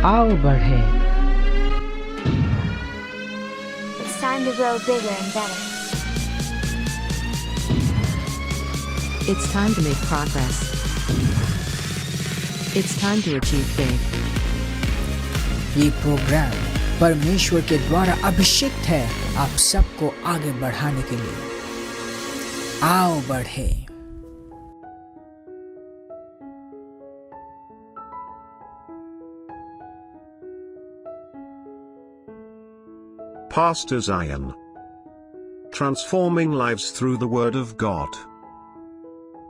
आओ बढ़े। It's time to grow bigger and better. It's time to make progress. It's time to achieve big. ये programme परमेश्वर के द्वारा अभिषिक्त है आप सबको आगे बढ़ाने के लिए। आओ बढ़े। Pastor Zion. Transforming lives through the Word of God.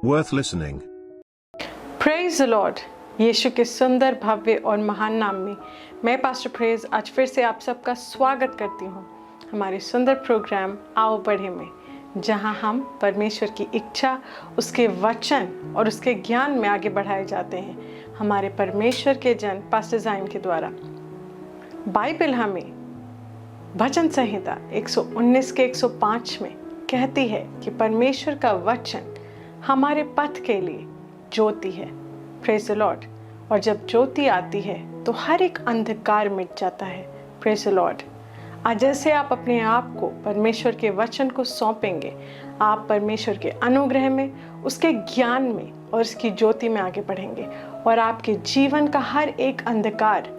Worth listening. Praise the Lord. Yeshu के सुंदर, भव्य और महान नाम में मैं पास्टर प्रेज आज फिर से आप सबका स्वागत करती हूँ हमारे सुंदर प्रोग्राम आओ बढ़े में, जहाँ हम परमेश्वर की इच्छा, उसके वचन और उसके ज्ञान में आगे बढ़ाए जाते हैं हमारे परमेश्वर के जन पास्टर जायन के द्वारा। बाइबल हमें भजन संहिता 119 के 105 में कहती है कि परमेश्वर का वचन हमारे पथ के लिए ज्योति है। Praise the Lord. और जब ज्योति आती है तो हर एक अंधकार मिट जाता है। Praise the Lord. आज जैसे आप अपने आप को परमेश्वर के वचन को सौंपेंगे, आप परमेश्वर के अनुग्रह में, उसके ज्ञान में और उसकी ज्योति में आगे बढ़ेंगे और आपके जीवन का हर एक अंधकार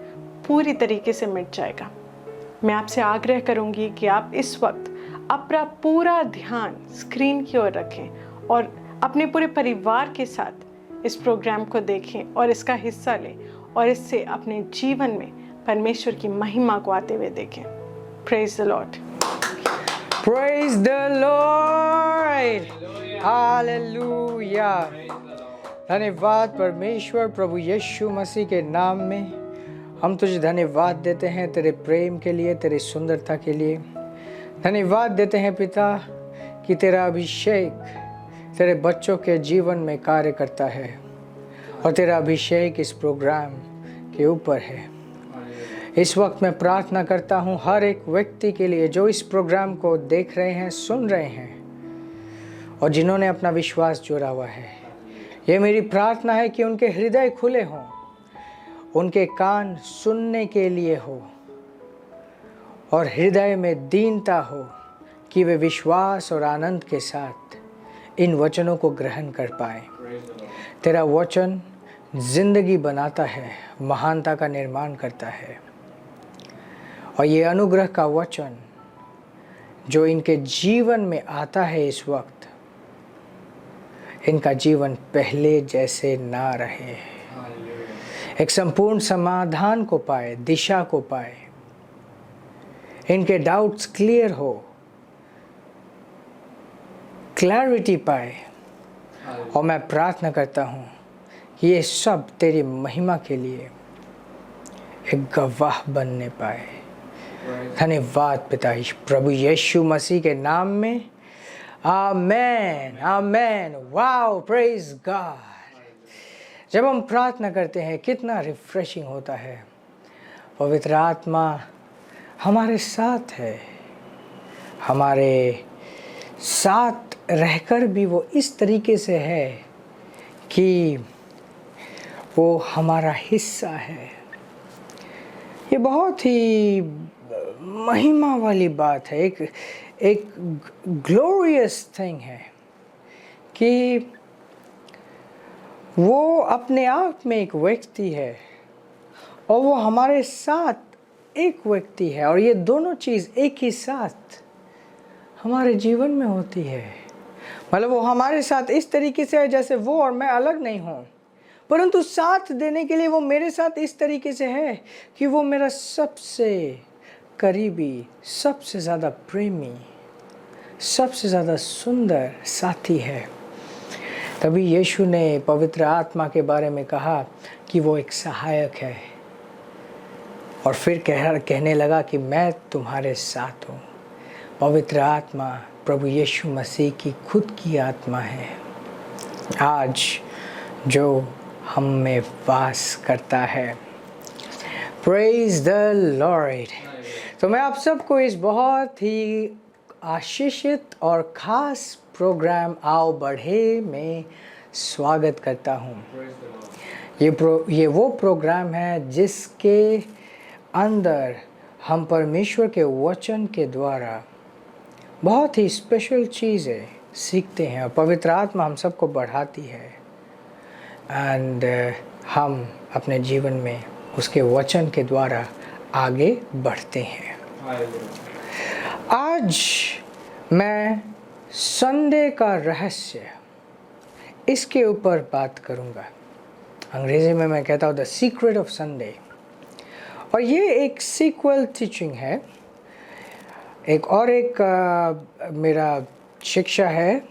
पूरी तरीके से मिट जाएगा। मैं आपसे आग्रह करूंगी कि आप इस वक्त अपना पूरा ध्यान स्क्रीन की ओर रखें और अपने पूरे परिवार के साथ इस प्रोग्राम को देखें और इसका हिस्सा लें और इससे अपने जीवन में परमेश्वर की महिमा को आते हुए देखें। Praise the Lord. Praise the Lord. Hallelujah. धन्यवाद परमेश्वर प्रभु यीशु मसीह के नाम में हम तुझे धन्यवाद देते हैं तेरे प्रेम के लिए, तेरी सुंदरता के लिए। धन्यवाद देते हैं पिता कि तेरा अभिषेक तेरे बच्चों के जीवन में कार्य करता है और तेरा अभिषेक इस प्रोग्राम के ऊपर है। इस वक्त मैं प्रार्थना करता हूँ हर एक व्यक्ति के लिए जो इस प्रोग्राम को देख रहे हैं, सुन रहे हैं और जिन्होंने अपना विश्वास जोड़ा हुआ है। ये मेरी प्रार्थना है कि उनके हृदय खुले हों, उनके कान सुनने के लिए हो और हृदय में दीनता हो कि वे विश्वास और आनंद के साथ इन वचनों को ग्रहण कर पाए। तेरा वचन जिंदगी बनाता है, महानता का निर्माण करता है और ये अनुग्रह का वचन जो इनके जीवन में आता है इस वक्त, इनका जीवन पहले जैसे ना रहे, एक संपूर्ण समाधान को पाए, दिशा को पाए, इनके डाउट्स क्लियर हो, क्लैरिटी पाए। और मैं प्रार्थना करता हूँ कि ये सब तेरी महिमा के लिए एक गवाह बनने पाए। धन्यवाद पिता प्रभु यीशु मसीह के नाम में। Amen, amen. Wow, praise God. जब हम प्रार्थना करते हैं कितना रिफ्रेशिंग होता है। पवित्र आत्मा हमारे साथ है, हमारे साथ रहकर भी वो इस तरीके से है कि वो हमारा हिस्सा है। ये बहुत ही महिमा वाली बात है, एक ग्लोरियस थिंग है कि वो अपने आप में एक व्यक्ति है और वो हमारे साथ एक व्यक्ति है और ये दोनों चीज़ एक ही साथ हमारे जीवन में होती है। मतलब वो हमारे साथ इस तरीके से है जैसे वो और मैं अलग नहीं हूँ, परंतु साथ देने के लिए वो मेरे साथ इस तरीके से है कि वो मेरा सबसे करीबी, सबसे ज़्यादा प्रेमी, सबसे ज़्यादा सुंदर साथी है। तभी यीशु ने पवित्र आत्मा के बारे में कहा कि वो एक सहायक है और फिर कहने लगा कि मैं तुम्हारे साथ हूँ। पवित्र आत्मा प्रभु यीशु मसीह की खुद की आत्मा है आज जो हम में वास करता है। Praise the Lord. तो मैं आप सबको इस बहुत ही आशीषित और ख़ास प्रोग्राम आओ बढ़े में स्वागत करता हूँ। ये वो प्रोग्राम है जिसके अंदर हम परमेश्वर के वचन के द्वारा बहुत ही स्पेशल चीज़ें सीखते हैं और पवित्र आत्मा हम सबको बढ़ाती है एंड हम अपने जीवन में उसके वचन के द्वारा आगे बढ़ते हैं। आज मैं संडे का रहस्य इसके ऊपर बात करूंगा। अंग्रेजी में मैं कहता हूँ द सीक्रेट ऑफ संडे, और ये एक सीक्वल टीचिंग है। एक मेरा शिक्षा है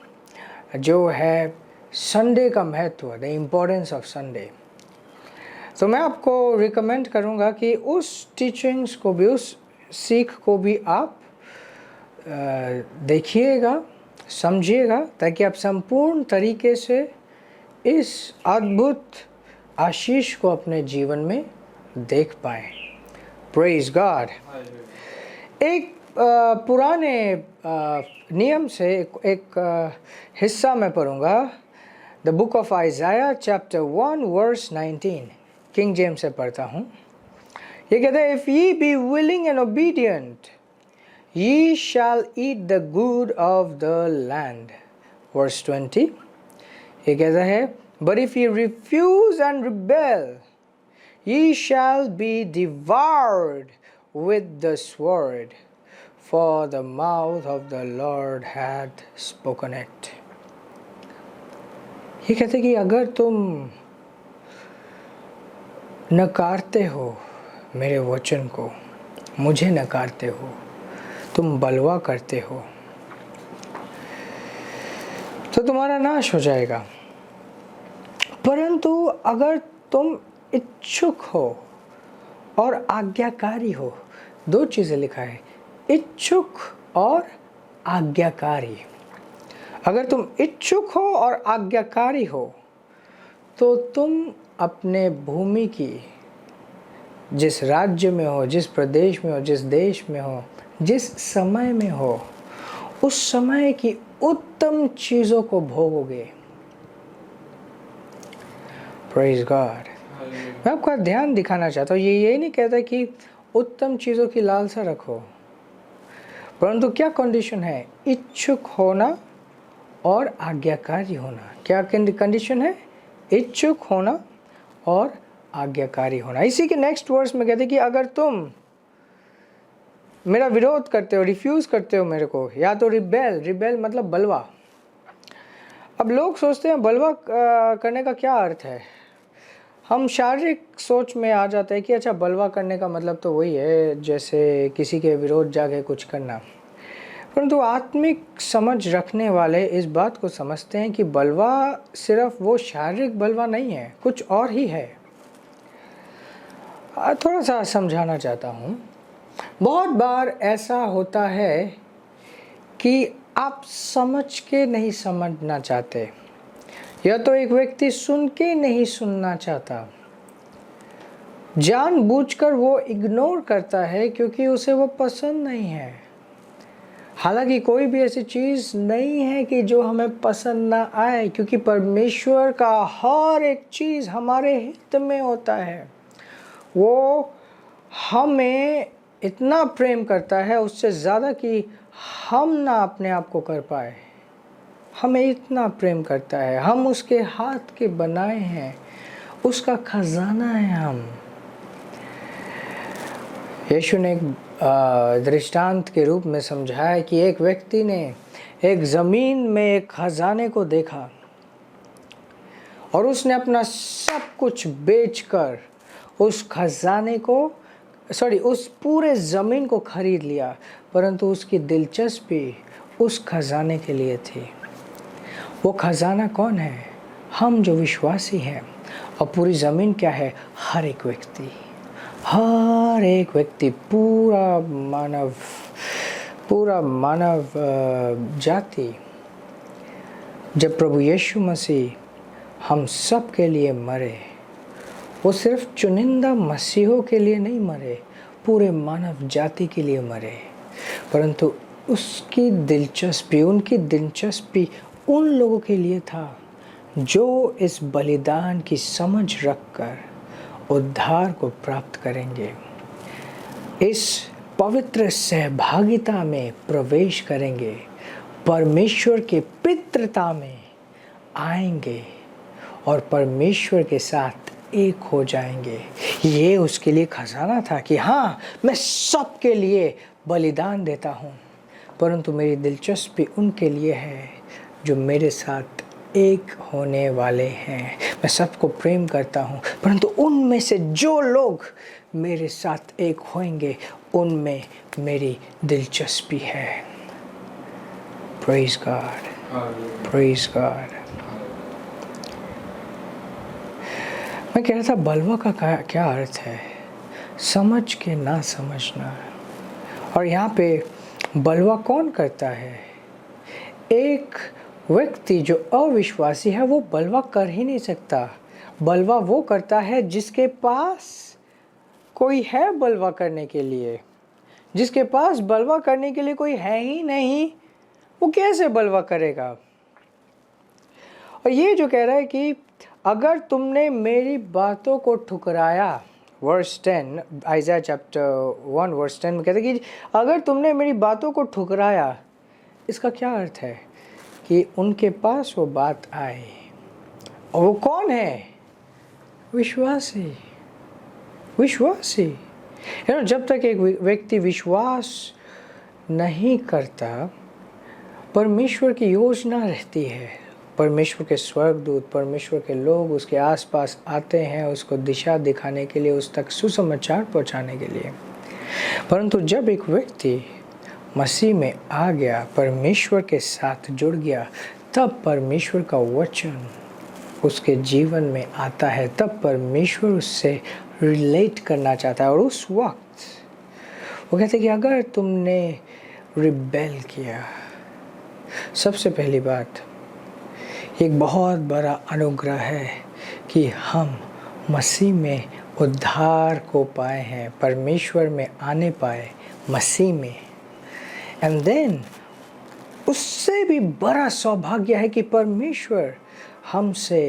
जो है संडे का महत्व, द इम्पोर्टेंस ऑफ संडे। तो मैं आपको रिकमेंड करूँगा कि उस टीचिंग्स को भी, उस सीख को भी आप देखिएगा, समझिएगा, ताकि आप संपूर्ण तरीके से इस अद्भुत आशीष को अपने जीवन में देख पाएँ। Praise God. एक पुराने नियम से एक हिस्सा मैं पढ़ूंगा, the book of Isaiah chapter 1 verse 19, King James से पढ़ता हूँ। ये कहता है, इफ ye be willing and obedient, ye shall eat the good of the land. Verse 20, ये कहता है, but if ye refuse and rebel, ye shall be devoured with the sword, for the mouth of the Lord hath spoken it. ये कहते कि अगर तुम नकारते हो मेरे वचन को, मुझे नकारते हो, तुम बलवा करते हो, तो तुम्हारा नाश हो जाएगा। परंतु अगर तुम इच्छुक हो और आज्ञाकारी हो, दो चीज़ें लिखा है, इच्छुक और आज्ञाकारी। अगर तुम इच्छुक हो और आज्ञाकारी हो तो तुम अपने भूमि की, जिस राज्य में हो, जिस प्रदेश में हो, जिस देश में हो, जिस समय में हो, उस समय की उत्तम चीज़ों को भोगोगे। Praise God. मैं आपका ध्यान दिखाना चाहता हूँ, ये नहीं कहता कि उत्तम चीज़ों की लालसा रखो, परंतु क्या कंडीशन है? इच्छुक होना और आज्ञाकारी होना। क्या कंडीशन है? इच्छुक होना और आज्ञाकारी होना। इसी के नेक्स्ट वर्स में कहते कि अगर तुम मेरा विरोध करते हो, रिफ्यूज़ करते हो मेरे को, या तो रिबेल मतलब बलवा। अब लोग सोचते हैं बलवा करने का क्या अर्थ है। हम शारीरिक सोच में आ जाते हैं कि अच्छा, बलवा करने का मतलब तो वही है जैसे किसी के विरोध जाके कुछ करना। परंतु आत्मिक समझ रखने वाले इस बात को समझते हैं कि बलवा सिर्फ वो शारीरिक बलवा नहीं है, कुछ और ही है। थोड़ा सा समझाना चाहता हूँ। बहुत बार ऐसा होता है कि आप समझ के नहीं समझना चाहते, या तो एक व्यक्ति सुन के नहीं सुनना चाहता, जानबूझकर वो इग्नोर करता है क्योंकि उसे वो पसंद नहीं है। हालांकि कोई भी ऐसी चीज़ नहीं है कि जो हमें पसंद ना आए, क्योंकि परमेश्वर का हर एक चीज़ हमारे हित में होता है। वो हमें इतना प्रेम करता है, उससे ज़्यादा कि हम ना अपने आप को कर पाए। हमें इतना प्रेम करता है, हम उसके हाथ के बनाए हैं, उसका खजाना है हम। यीशु ने एक दृष्टांत के रूप में समझाया कि एक व्यक्ति ने एक ज़मीन में एक खजाने को देखा और उसने अपना सब कुछ बेचकर उस खजाने को उस पूरे ज़मीन को खरीद लिया, परंतु उसकी दिलचस्पी उस खजाने के लिए थी। वो खजाना कौन है? हम जो विश्वासी हैं। और पूरी ज़मीन क्या है? हर एक व्यक्ति, पूरा मानव जाति। जब प्रभु यीशु मसीह हम सब के लिए मरे, वो सिर्फ चुनिंदा मसीहों के लिए नहीं मरे, पूरे मानव जाति के लिए मरे। परंतु उनकी दिलचस्पी उन लोगों के लिए था जो इस बलिदान की समझ रखकर उद्धार को प्राप्त करेंगे, इस पवित्र सहभागिता में प्रवेश करेंगे, परमेश्वर के पितृता में आएंगे और परमेश्वर के साथ एक हो जाएंगे। ये उसके लिए खजाना था कि हाँ, मैं सबके लिए बलिदान देता हूँ, परंतु मेरी दिलचस्पी उनके लिए है जो मेरे साथ एक होने वाले हैं। मैं सबको प्रेम करता हूँ, परंतु उनमें से जो लोग मेरे साथ एक होंगे उनमें मेरी दिलचस्पी है। Praise God, praise God. मैं कह रहा था बलवा का क्या अर्थ है? समझ के ना समझना। और यहाँ पे बलवा कौन करता है? एक व्यक्ति जो अविश्वासी है वो बलवा कर ही नहीं सकता। बलवा वो करता है जिसके पास कोई है बलवा करने के लिए। जिसके पास बलवा करने के लिए कोई है ही नहीं, वो कैसे बलवा करेगा? और ये जो कह रहा है कि अगर तुमने मेरी बातों को ठुकराया, वर्स 10, आइज़ाया चैप्टर 1 वर्स 10 में कहते हैं कि अगर तुमने मेरी बातों को ठुकराया, इसका क्या अर्थ है? कि उनके पास वो बात आए, और वो कौन है? विश्वासी। विश्वासी, जब तक एक व्यक्ति विश्वास नहीं करता, परमेश्वर की योजना रहती है। परमेश्वर के स्वर्गदूत, परमेश्वर के लोग उसके आसपास आते हैं उसको दिशा दिखाने के लिए, उस तक सुसमाचार पहुंचाने के लिए। परंतु जब एक व्यक्ति मसीह में आ गया, परमेश्वर के साथ जुड़ गया, तब परमेश्वर का वचन उसके जीवन में आता है, तब परमेश्वर उससे रिलेट करना चाहता है। और उस वक्त वो कहते हैं कि अगर तुमने रिबेल किया, सबसे पहली बात, एक बहुत बड़ा अनुग्रह है कि हम मसीह में उद्धार को पाए हैं, परमेश्वर में आने पाए मसीह में। एंड देन उससे भी बड़ा सौभाग्य है कि परमेश्वर हमसे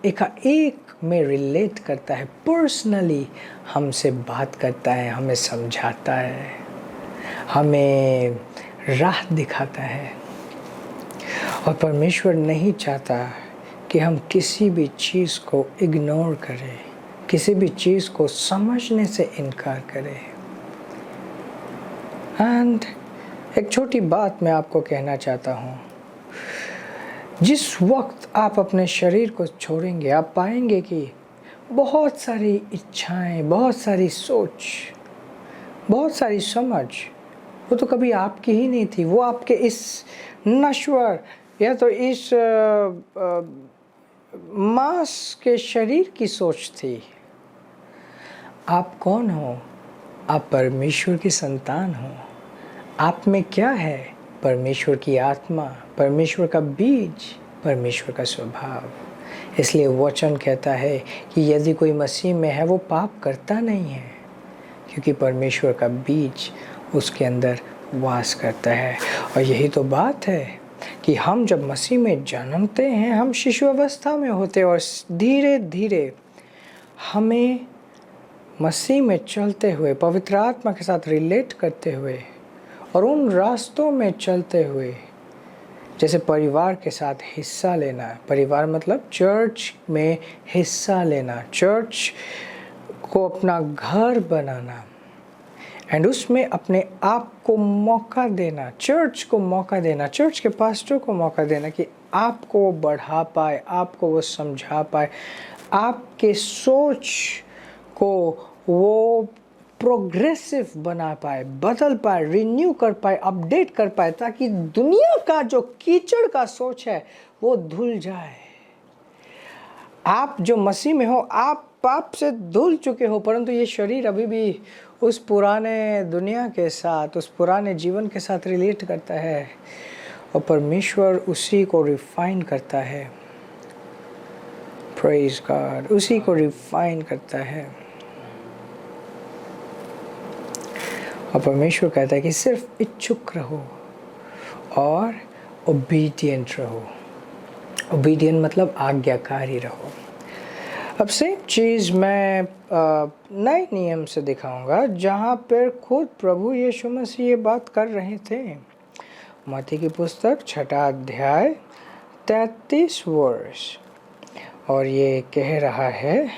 एक में रिलेट करता है, पर्सनली हमसे बात करता है, हमें समझाता है, हमें राह दिखाता है। और परमेश्वर नहीं चाहता कि हम किसी भी चीज़ को इग्नोर करें, किसी भी चीज़ को समझने से इनकार करें। एंड एक छोटी बात मैं आपको कहना चाहता हूँ, जिस वक्त आप अपने शरीर को छोड़ेंगे, आप पाएंगे कि बहुत सारी इच्छाएं, बहुत सारी सोच, बहुत सारी समझ, वो तो कभी आपकी ही नहीं थी। वो आपके इस नश्वर या तो इस मांस के शरीर की सोच थी। आप कौन हो? आप परमेश्वर की संतान हो। आप में क्या है? परमेश्वर की आत्मा, परमेश्वर का बीज, परमेश्वर का स्वभाव। इसलिए वचन कहता है कि यदि कोई मसीह में है वो पाप करता नहीं है, क्योंकि परमेश्वर का बीज उसके अंदर वास करता है। और यही तो बात है कि हम जब मसीह में जन्मते हैं, हम शिशु अवस्था में होते हैं और धीरे धीरे हमें मसीह में चलते हुए, पवित्र आत्मा के साथ रिलेट करते हुए और उन रास्तों में चलते हुए, जैसे परिवार के साथ हिस्सा लेना, परिवार मतलब चर्च में हिस्सा लेना, चर्च को अपना घर बनाना, एंड उसमें अपने आप को मौका देना, चर्च को मौका देना, चर्च के पास्टर को मौका देना कि आपको वो बढ़ा पाए, आपको वो समझा पाए, आपके सोच को वो प्रोग्रेसिव बना पाए, बदल पाए, रिन्यू कर पाए, अपडेट कर पाए, ताकि दुनिया का जो कीचड़ का सोच है वो धुल जाए। आप जो मसीह में हो, आप पाप से धुल चुके हो, परंतु ये शरीर अभी भी उस पुराने दुनिया के साथ, उस पुराने जीवन के साथ रिलेट करता है, और परमेश्वर उसी को रिफाइन करता है। प्रेज़ गॉड, उसी को रिफाइन करता है। और परमेश्वर कहता है कि सिर्फ इच्छुक रहो और ओबीडिएंट रहो। ओबीडियंट मतलब आज्ञाकारी रहो। अब सेम चीज़ मैं नए नियम से दिखाऊंगा जहाँ पर खुद प्रभु यीशु मसीह ये बात कर रहे थे। मत्ती की पुस्तक 6 अध्याय 33 वर्ष, और ये कह रहा है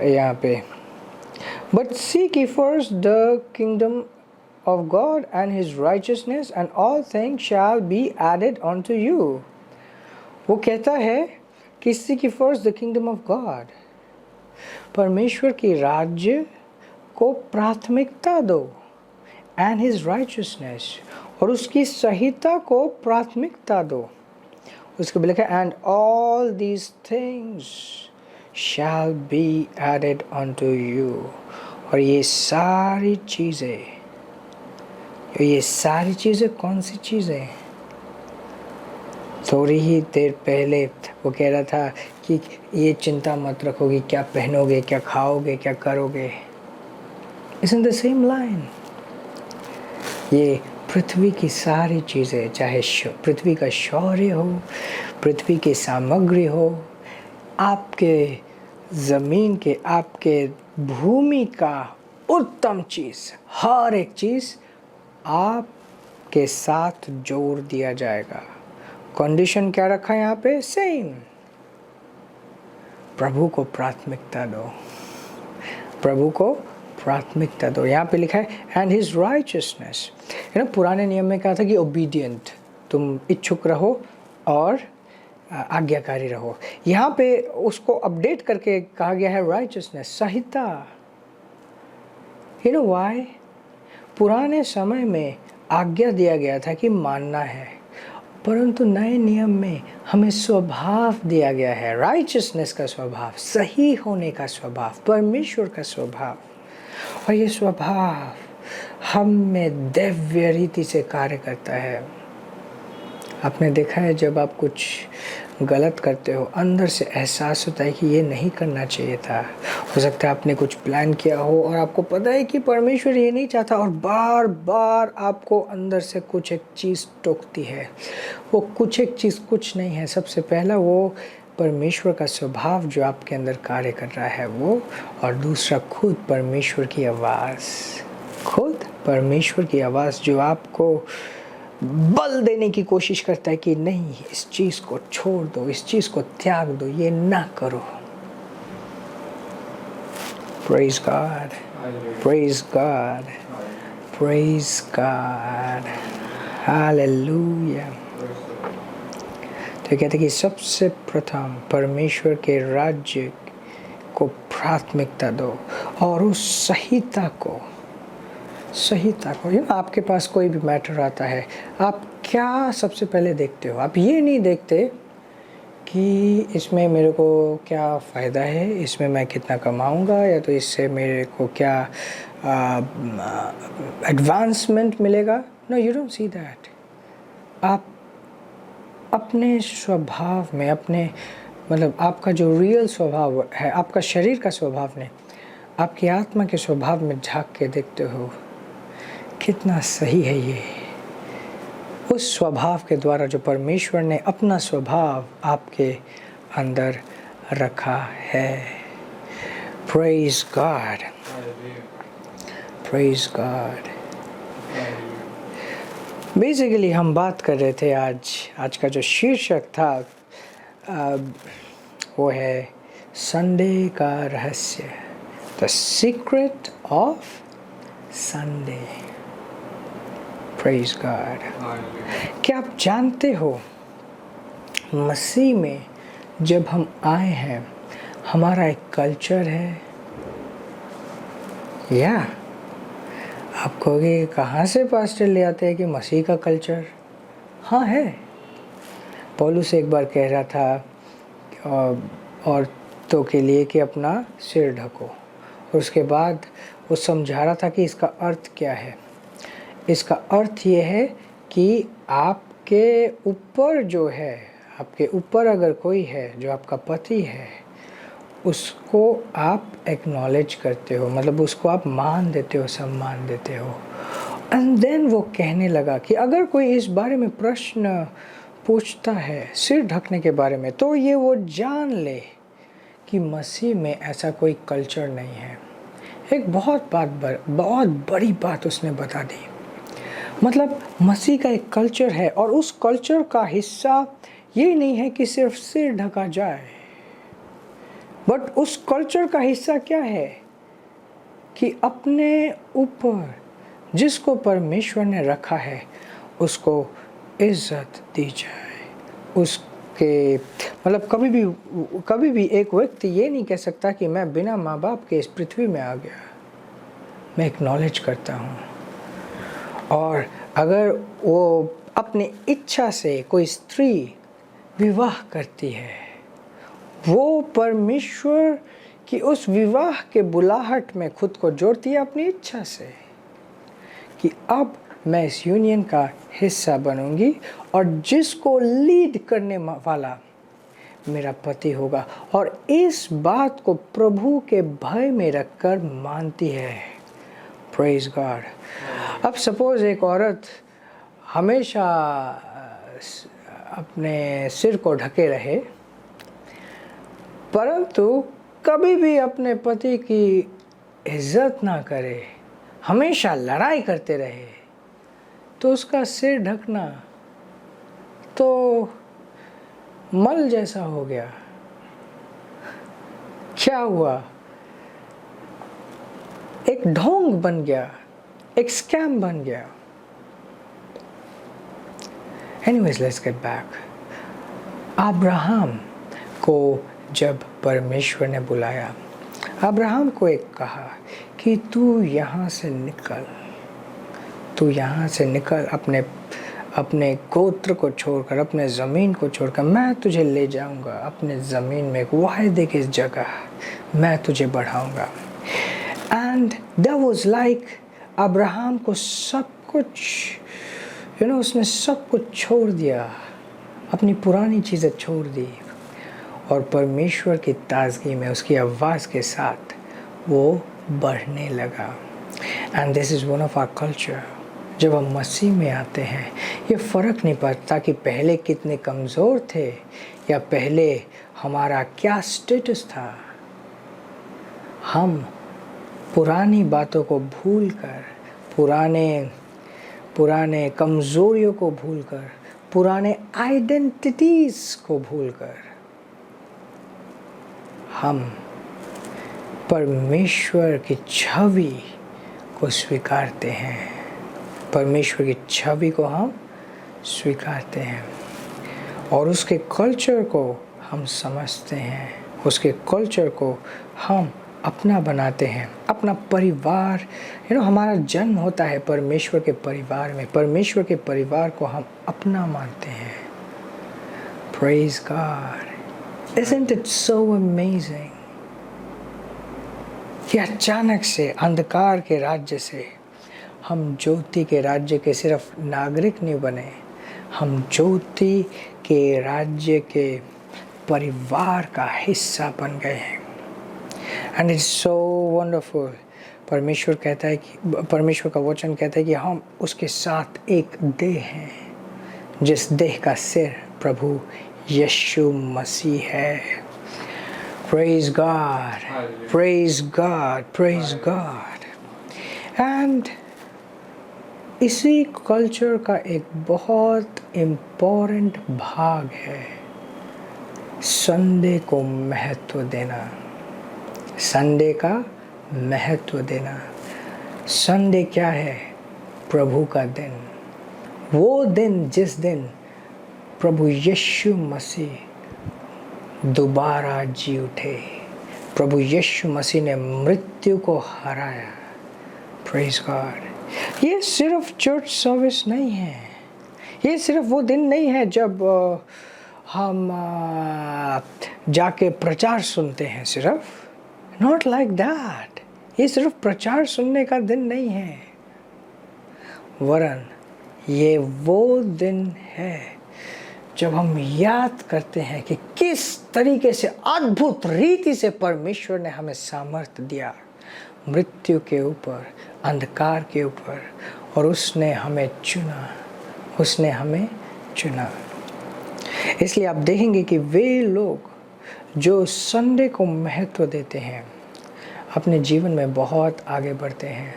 यहाँ पे, but seek ye first the kingdom of God and his righteousness and all things shall be added unto you। वो कहता है कि seek ye first the kingdom of God, परमेश्वर की राज्य को प्राथमिकता दो, and his righteousness, और उसकी सहिता को प्राथमिकता दो। उसके लिखा है and all these things shall be added unto you, और ये सारी चीज़ें कौन सी चीज़ें? थोड़ी ही देर पहले वो कह रहा था कि ये चिंता मत रखोगे, क्या पहनोगे, क्या खाओगे, क्या करोगे। Isn't the same line? ये पृथ्वी की सारी चीज़ें, चाहे पृथ्वी का शौर्य हो, पृथ्वी की सामग्री हो, आपके ज़मीन के, आपके भूमि का उत्तम चीज़, हर एक चीज़ आपके साथ जोड़ दिया जाएगा। कंडीशन क्या रखा है यहाँ पे? सेम, प्रभु को प्राथमिकता दो, प्रभु को प्राथमिकता दो। यहाँ पे लिखा है एंड हिज राइचियसनेस। पुराने नियम में कहा था कि ओबीडियंट, तुम इच्छुक रहो और आज्ञाकारी रहो। यहाँ पे उसको अपडेट करके कहा गया है राइचियसनेस, सहिता। You know why? पुराने समय में आज्ञा दिया गया था कि मानना है, परंतु नए नियम में हमें स्वभाव दिया गया है, राइचियसनेस का स्वभाव, सही होने का स्वभाव, परमेश्वर का स्वभाव। और ये स्वभाव हम में दिव्य रीति से कार्य करता है। आपने देखा है जब आप कुछ गलत करते हो, अंदर से एहसास होता है कि ये नहीं करना चाहिए था। हो सकता है आपने कुछ प्लान किया हो और आपको पता है कि परमेश्वर ये नहीं चाहता, और बार बार आपको अंदर से कुछ एक चीज़ टोकती है। वो कुछ एक चीज़ कुछ नहीं है, सबसे पहला वो परमेश्वर का स्वभाव जो आपके अंदर कार्य कर रहा है वो, और दूसरा खुद परमेश्वर की आवाज़ जो आपको बल देने की कोशिश करता है कि नहीं, इस चीज़ को छोड़ दो, इस चीज़ को त्याग दो, ये ना करो। Praise God, praise God, praise God, Hallelujah। तो कहते हैं कि सबसे प्रथम परमेश्वर के राज्य को प्राथमिकता दो, और उस सहिता को आपके पास कोई भी मैटर आता है, आप क्या सबसे पहले देखते हो? आप ये नहीं देखते कि इसमें मेरे को क्या फ़ायदा है, इसमें मैं कितना कमाऊंगा, या तो इससे मेरे को क्या एडवांसमेंट मिलेगा। No, you don't see that. आप अपने स्वभाव में, अपने मतलब आपका जो रियल स्वभाव है, आपका शरीर का स्वभाव नहीं, आपकी आत्मा के स्वभाव में झांक के देखते हो कितना सही है ये। उस स्वभाव के द्वारा जो परमेश्वर ने अपना स्वभाव आपके अंदर रखा है। Praise God, praise God. Basically हम बात कर रहे थे, आज का जो शीर्षक था वो है संडे का रहस्य, the secret of Sunday. Praise God. क्या आप जानते हो, मसीह में जब हम आए हैं, हमारा एक कल्चर है। या आप कहोगे कहाँ से पास्टर ले आते हैं कि मसीह का कल्चर? हाँ है। पौलुस एक बार कह रहा था औरतों के लिए कि अपना सिर ढको, और उसके बाद वो समझा रहा था कि इसका अर्थ क्या है। इसका अर्थ ये है कि आपके ऊपर जो है, आपके ऊपर अगर कोई है जो आपका पति है, उसको आप एक्नॉलेज करते हो, मतलब उसको आप मान देते हो, सम्मान देते हो। एंड देन वो कहने लगा कि अगर कोई इस बारे में प्रश्न पूछता है सिर ढकने के बारे में, तो ये वो जान ले कि मसीह में ऐसा कोई कल्चर नहीं है। एक बहुत बड़ी बात उसने बता दी। मतलब मसीह का एक कल्चर है, और उस कल्चर का हिस्सा ये नहीं है कि सिर्फ सिर ढका जाए, बट उस कल्चर का हिस्सा क्या है कि अपने ऊपर जिसको परमेश्वर ने रखा है उसको इज्जत दी जाए। उसके मतलब कभी भी एक व्यक्ति ये नहीं कह सकता कि मैं बिना माँ बाप के इस पृथ्वी में आ गया। मैं एक्नॉलेज करता हूँ, और अगर वो अपनी इच्छा से कोई स्त्री विवाह करती है, वो परमेश्वर की उस विवाह के बुलाहट में खुद को जोड़ती है अपनी इच्छा से कि अब मैं इस यूनियन का हिस्सा बनूंगी, और जिसको लीड करने वाला मेरा पति होगा, और इस बात को प्रभु के भय में रखकर मानती है। Praise God. अब सपोज एक औरत हमेशा अपने सिर को ढके रहे, परंतु कभी भी अपने पति की इज्जत ना करे, हमेशा लड़ाई करते रहे, तो उसका सिर ढकना तो मल जैसा हो गया। क्या हुआ? एक ढोंग बन गया, एक स्कैम बन गया। Anyways, let's get back. Abraham को जब परमेश्वर ने बुलाया, अब्राहम को एक कहा कि तू यहाँ से निकल, तू यहाँ से निकल, अपने गोत्र को छोड़कर, अपने ज़मीन को छोड़कर, मैं तुझे ले जाऊँगा अपने ज़मीन में, एक वायदे की जगह मैं तुझे बढ़ाऊँगा। And that was like Abraham को सब कुछ उसने सब कुछ छोड़ दिया, अपनी पुरानी चीज़ें छोड़ दी, और परमेश्वर की ताजगी में उसकी आवाज़ के साथ वो बढ़ने लगा। And this is one of our culture. जब हम मसीह में आते हैं, ये फ़र्क नहीं पड़ता कि पहले कितने कमज़ोर थे या पहले हमारा क्या स्टेटस था। हम पुरानी बातों को भूलकर, पुराने कमज़ोरियों को भूलकर, पुराने आइडेंटिटीज़ को भूलकर हम परमेश्वर की छवि को स्वीकारते हैं। परमेश्वर की छवि को हम स्वीकारते हैं, और उसके कल्चर को हम समझते हैं, उसके कल्चर को हम अपना बनाते हैं। अपना परिवार, हमारा जन्म होता है परमेश्वर के परिवार में, परमेश्वर के परिवार को हम अपना मानते हैं। Praise God. Isn't it so amazing कि अचानक से अंधकार के राज्य से हम ज्योति के राज्य के सिर्फ नागरिक नहीं बने, हम ज्योति के राज्य के परिवार का हिस्सा बन गए हैं। And it's so wonderful. परमेश्वर कहता है कि, परमेश्वर का वचन कहता है कि हम उसके साथ एक देह हैं, जिस देह का सिर प्रभु यीशु मसीह है। Praise God, praise God, praise God. And इसी कल्चर का एक बहुत इम्पोर्टेंट भाग है संडे को महत्व देना। संडे का महत्व देना। संडे क्या है? प्रभु का दिन, वो दिन जिस दिन प्रभु यीशु मसीह दोबारा जी उठे, प्रभु यीशु मसीह ने मृत्यु को हराया। Praise God. ये सिर्फ चर्च सर्विस नहीं है, ये सिर्फ वो दिन नहीं है जब हम जाके प्रचार सुनते हैं। सिर्फ नॉट लाइक दैट। ये सिर्फ प्रचार सुनने का दिन नहीं है, वरन ये वो दिन है जब हम याद करते हैं कि किस तरीके से अद्भुत रीति से परमेश्वर ने हमें सामर्थ्य दिया मृत्यु के ऊपर, अंधकार के ऊपर, और उसने हमें चुना, उसने हमें चुना। इसलिए आप देखेंगे कि वे लोग जो संडे को महत्व देते हैं अपने जीवन में बहुत आगे बढ़ते हैं।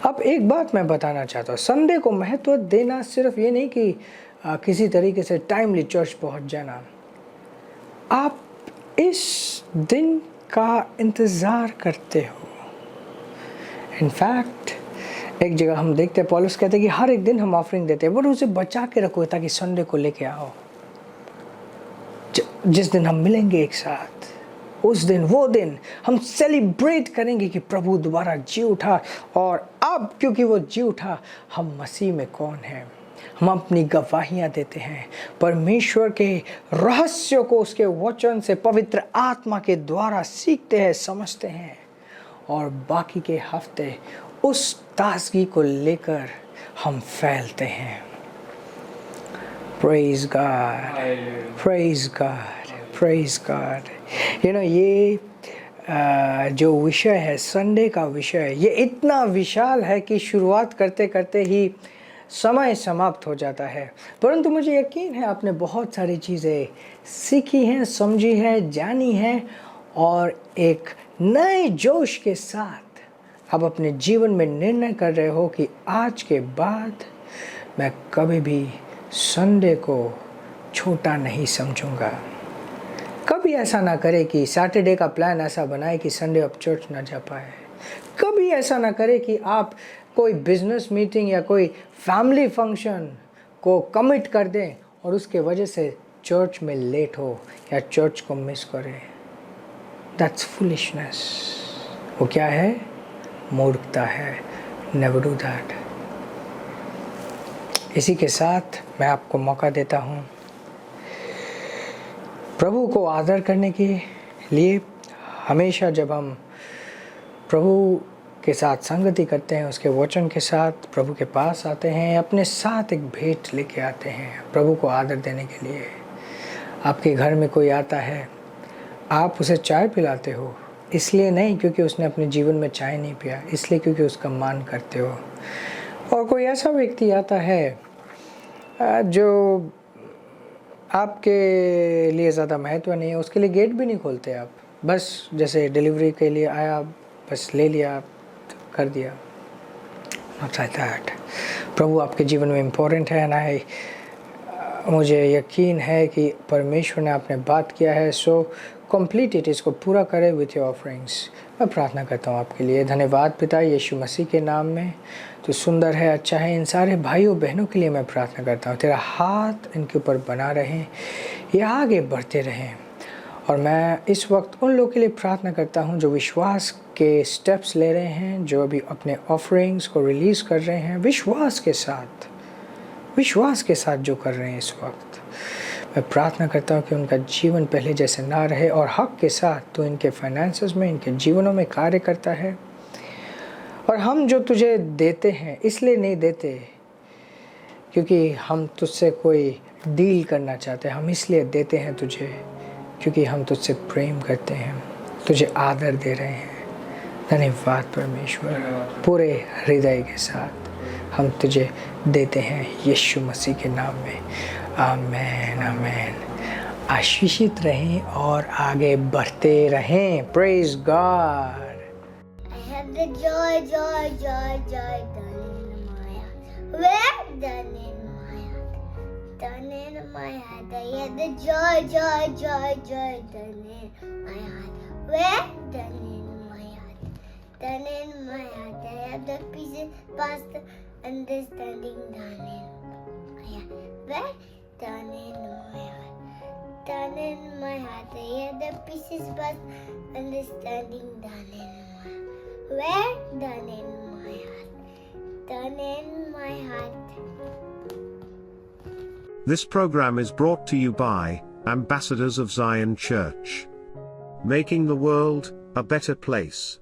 अब एक बात मैं बताना चाहता हूँ, संडे को महत्व देना सिर्फ ये नहीं कि किसी तरीके से टाइमली चर्च पहुँच जाना। आप इस दिन का इंतज़ार करते हो। इनफैक्ट एक जगह हम देखते हैं पौलुस कहते हैं कि हर एक दिन हम ऑफरिंग देते हैं, बट उसे बचा के रखो ताकि संडे को लेके आओ। जिस दिन हम मिलेंगे एक साथ, उस दिन वो दिन हम सेलिब्रेट करेंगे कि प्रभु दोबारा जी उठा, और अब क्योंकि वो जी उठा हम मसीह में कौन हैं, हम अपनी गवाहियाँ देते हैं, परमेश्वर के रहस्यों को उसके वचन से पवित्र आत्मा के द्वारा सीखते हैं, समझते हैं, और बाकी के हफ्ते उस ताजगी को लेकर हम फैलते हैं। Praise God, praise God, praise God। ये जो विषय है, संडे का विषय, ये इतना विशाल है कि शुरुआत करते करते ही समय समाप्त हो जाता है। परंतु मुझे यकीन है आपने बहुत सारी चीज़ें सीखी हैं, समझी है, जानी है, और एक नए जोश के साथ आप अपने जीवन में निर्णय कर रहे हो कि आज के बाद मैं कभी भी संडे को छोटा नहीं समझूंगा। कभी ऐसा ना करे कि सैटरडे का प्लान ऐसा बनाए कि संडे आप चर्च ना जा पाए। कभी ऐसा ना करे कि आप कोई बिजनेस मीटिंग या कोई फैमिली फंक्शन को कमिट कर दें और उसके वजह से चर्च में लेट हो या चर्च को मिस करें। That's foolishness. वो क्या है? मूर्खता है। Never do that. इसी के साथ मैं आपको मौका देता हूँ प्रभु को आदर करने के लिए। हमेशा जब हम प्रभु के साथ संगति करते हैं, उसके वचन के साथ प्रभु के पास आते हैं, अपने साथ एक भेंट लेके आते हैं प्रभु को आदर देने के लिए। आपके घर में कोई आता है, आप उसे चाय पिलाते हो, इसलिए नहीं क्योंकि उसने अपने जीवन में चाय नहीं पिया, इसलिए क्योंकि उसका मान करते हो। और कोई ऐसा व्यक्ति आता है जो आपके लिए ज़्यादा महत्व नहीं है, उसके लिए गेट भी नहीं खोलते आप, बस जैसे डिलीवरी के लिए आया, बस ले लिया, कर दिया। Not like that. प्रभु आपके जीवन में इम्पोर्टेंट है ना है। मुझे यकीन है कि परमेश्वर ने आपने बात किया है, सो कंप्लीट इट, इसको पूरा करें विथ योर ऑफरिंग्स। मैं प्रार्थना करता हूँ आपके लिए। धन्यवाद पिता, यीशु मसीह के नाम में। तो सुंदर है, अच्छा है। इन सारे भाइयों बहनों के लिए मैं प्रार्थना करता हूँ, तेरा हाथ इनके ऊपर बना रहें, ये आगे बढ़ते रहें। और मैं इस वक्त उन लोगों के लिए प्रार्थना करता हूँ जो विश्वास के स्टेप्स ले रहे हैं, जो अभी अपने ऑफरिंग्स को रिलीज़ कर रहे हैं, विश्वास के साथ जो कर रहे हैं इस वक्त। मैं प्रार्थना करता हूँ कि उनका जीवन पहले जैसे ना रहे, और हक के साथ तो इनके फाइनेंसेस में, इनके जीवनों में कार्य करता है। और हम जो तुझे देते हैं इसलिए नहीं देते क्योंकि हम तुझसे कोई डील करना चाहते हैं, हम इसलिए देते हैं तुझे क्योंकि हम तुझसे प्रेम करते हैं, तुझे आदर दे रहे हैं। धन्यवाद परमेश्वर, पूरे हृदय के साथ हम तुझे देते हैं यीशु मसीह के नाम में। आमेन, आमेन। आशीषित रहें और आगे बढ़ते रहें। Praise God. I have the joy, joy, joy, joy done in my heart. Where? Done in my heart. Done in my heart. I have the joy, joy, joy, joy done in my heart. Where? Done in my heart. Done in my heart. I have the pieces past the understanding done in my heart. Where? Done in my heart. Done in my heart. I have the pieces past understanding done in my heart. Where? Done in my heart. Done in my heart. This program is brought to you by Ambassadors of Zion Church. Making the world a better place.